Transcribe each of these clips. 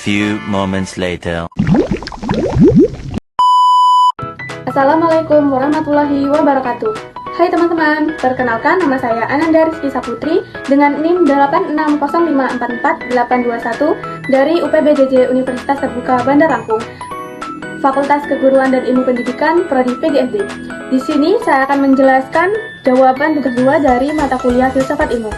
few moments later. Assalamualaikum warahmatullahi wabarakatuh. Hai teman-teman, perkenalkan nama saya Ananda Rizky Saputri dengan NIM 8605444821 dari UPBJJ Universitas Terbuka Bandar Lampung, Fakultas Keguruan dan Ilmu Pendidikan, Prodi PGSD. Di sini saya akan menjelaskan jawaban tugas 2 dari mata kuliah Filsafat Ilmu.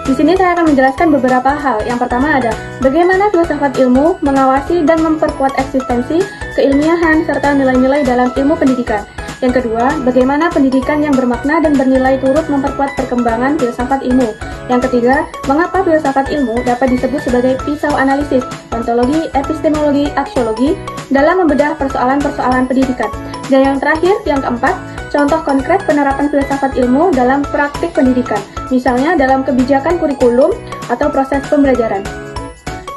Di sini saya akan menjelaskan beberapa hal. Yang pertama ada bagaimana filsafat ilmu mengawasi dan memperkuat eksistensi, keilmiahan, serta nilai-nilai dalam ilmu pendidikan. Yang kedua, bagaimana pendidikan yang bermakna dan bernilai turut memperkuat perkembangan filsafat ilmu. Yang ketiga, mengapa filsafat ilmu dapat disebut sebagai pisau analisis, ontologi, epistemologi, aksiologi dalam membedah persoalan-persoalan pendidikan. Dan yang terakhir, yang keempat, contoh konkret penerapan filsafat ilmu dalam praktik pendidikan, misalnya dalam kebijakan kurikulum atau proses pembelajaran.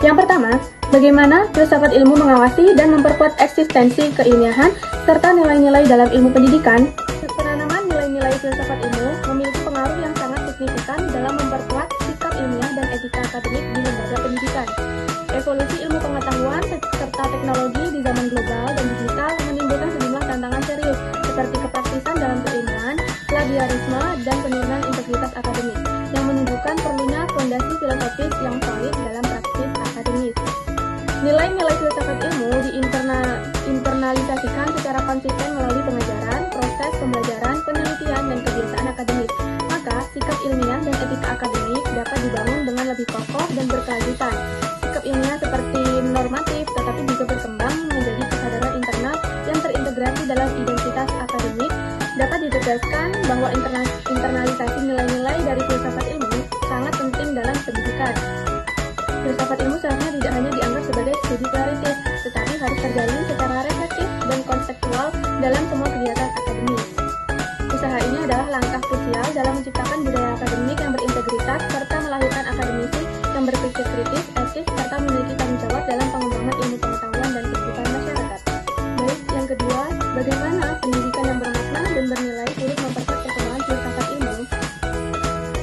Yang pertama, bagaimana filsafat ilmu mengawasi dan memperkuat eksistensi keilmiahan serta nilai-nilai dalam ilmu pendidikan. Penanaman nilai-nilai filsafat ilmu memiliki pengaruh yang sangat signifikan dalam memperkuat sikap ilmiah dan etika akademik di lembaga pendidikan. Evolusi ilmu pengetahuan serta teknologi di zaman global dan digital menimbulkan sejumlah tantangan serius seperti kepraktisan dalam keilmuan, plagiarisme, dan penurunan integritas akademik yang menunjukkan perlunya fondasi filosofis yang solid dalam praktis akademik. Nilai-nilai filsafat ilmu diinternalisasikan secara konsisten melalui pengajaran, proses pembelajaran, penelitian, dan kebiasaan akademik. Maka, sikap ilmiah dan etika akademik dapat dibangun dengan lebih kokoh dan berkelanjutan. Sikap ilmiah seperti normatif, tetapi juga berkembang menjadi kesadaran internal yang terintegrasi dalam identitas akademik. Dapat ditegaskan bahwa internalisasi nilai-nilai dari filsafat ilmu sangat penting dalam pendidikan. Filsafat ilmu seharusnya tidak hanya dianggap sebagai studi teoritis, tetapi harus terjalin secara reflektif dan konseptual dalam semua kegiatan akademik. Usaha ini adalah langkah krusial dalam menciptakan budaya akademik yang berintegritas serta melahirkan akademisi yang berpikir kritis, etis, serta memiliki tanggung jawab dalam pengembangan ilmu pengetahuan dan kehidupan masyarakat. Baik, yang kedua, bagaimana pendidikan yang bermakna dan bernilai turut memperkuat perkembangan filsafat ilmu?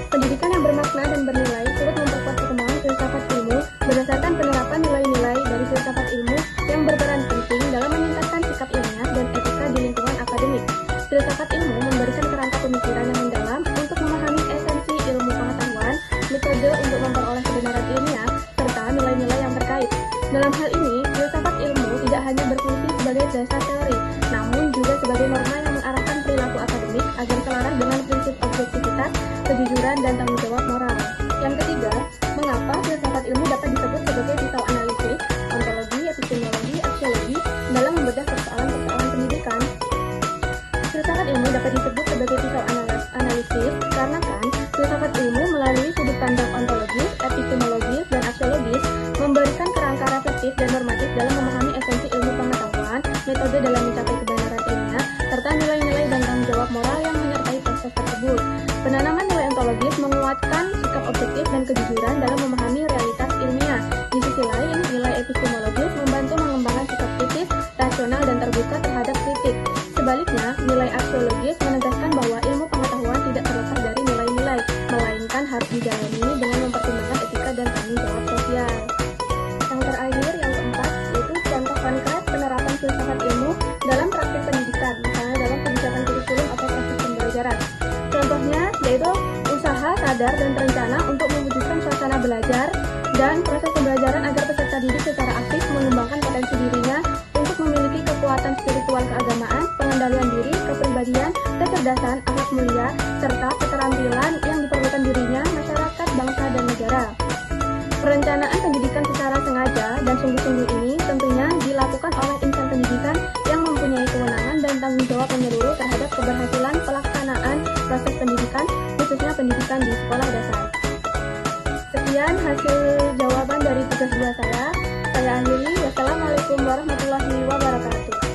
Pendidikan yang bermakna dan bernilai turut memperkuat perkembangan filsafat ilmu berdasarkan penerapan nilai-nilai dari filsafat ilmu yang berperan penting dalam meningkatkan sikap ilmiah dan etika di lingkungan akademik. Filsafat ilmu memberikan kerangka pemikiran yang mendalam untuk memahami esensi ilmu pengetahuan, metode untuk memperoleh kebenaran ilmiah, serta nilai-nilai yang terkait. Dalam hal ini, filsafat ilmu tidak hanya berfungsi sebagai dasar teori, namun juga sebagai norma yang mengarahkan perilaku akademik agar selaras dengan prinsip objektivitas, kejujuran, dan tanggung jawab moral. Yang ketiga, mengapa filsafat ilmu dapat disebut sebagai pisau analisis, ontologi, epistemologi, aksiologi dalam membedah persoalan-persoalan pendidikan? Filsafat ilmu dapat disebut sebagai pisau analisis karena filsafat ilmu melalui sudut pandang ontologis, epistemologis, dan aksiologis memberikan kerangka reflektif dan normatif dalam memahami esensi ilmu pengetahuan, metode dalam mencapai kebenaran ilmiah, serta nilai-nilai dan tanggung jawab moral yang menyertai proses tersebut. Penanaman nilai ontologis menguatkan sikap objektif dan kejujuran dalam memahami realitas ilmiah. Di sisi lain, nilai epistemologis membantu mengembangkan sikap kritis, rasional, dan terbuka terhadap kritik. Sebaliknya, nilai aksiologis menegaskan bahwa ilmu pengetahuan tidak terlepas dari nilai-nilai, melainkan harus dijalani dengan mempertimbangkan etika dan tanggung jawab sosial. Yang terakhir, yang keempat, yaitu contoh konkret penerapan filsafat ilmu dalam praktik pendidikan, misalnya dalam kebijakan kurikulum atau proses pembelajaran. Contohnya, yaitu usaha sadar dan terencana untuk mewujudkan suasana belajar dan proses pembelajaran agar peserta didik secara aktif mengembangkan potensi dirinya untuk memiliki kekuatan spiritual keagamaan, pengendalian diri, kepribadian, kecerdasan, akhlak mulia, serta keterampilan yang diperlukan dirinya, masyarakat, bangsa, dan negara. Perencanaan pendidikan secara sengaja dan sungguh-sungguh ini tentunya dilakukan oleh insan pendidikan yang mempunyai kewenangan dan tanggung jawab menyeluruh terhadap keberhasilan pelaksanaan proses pendidikan, khususnya pendidikan di sekolah dasar. Sekian hasil jawaban dari tugas 2 saya. Saya akhiri. Wassalamualaikum warahmatullahi wabarakatuh.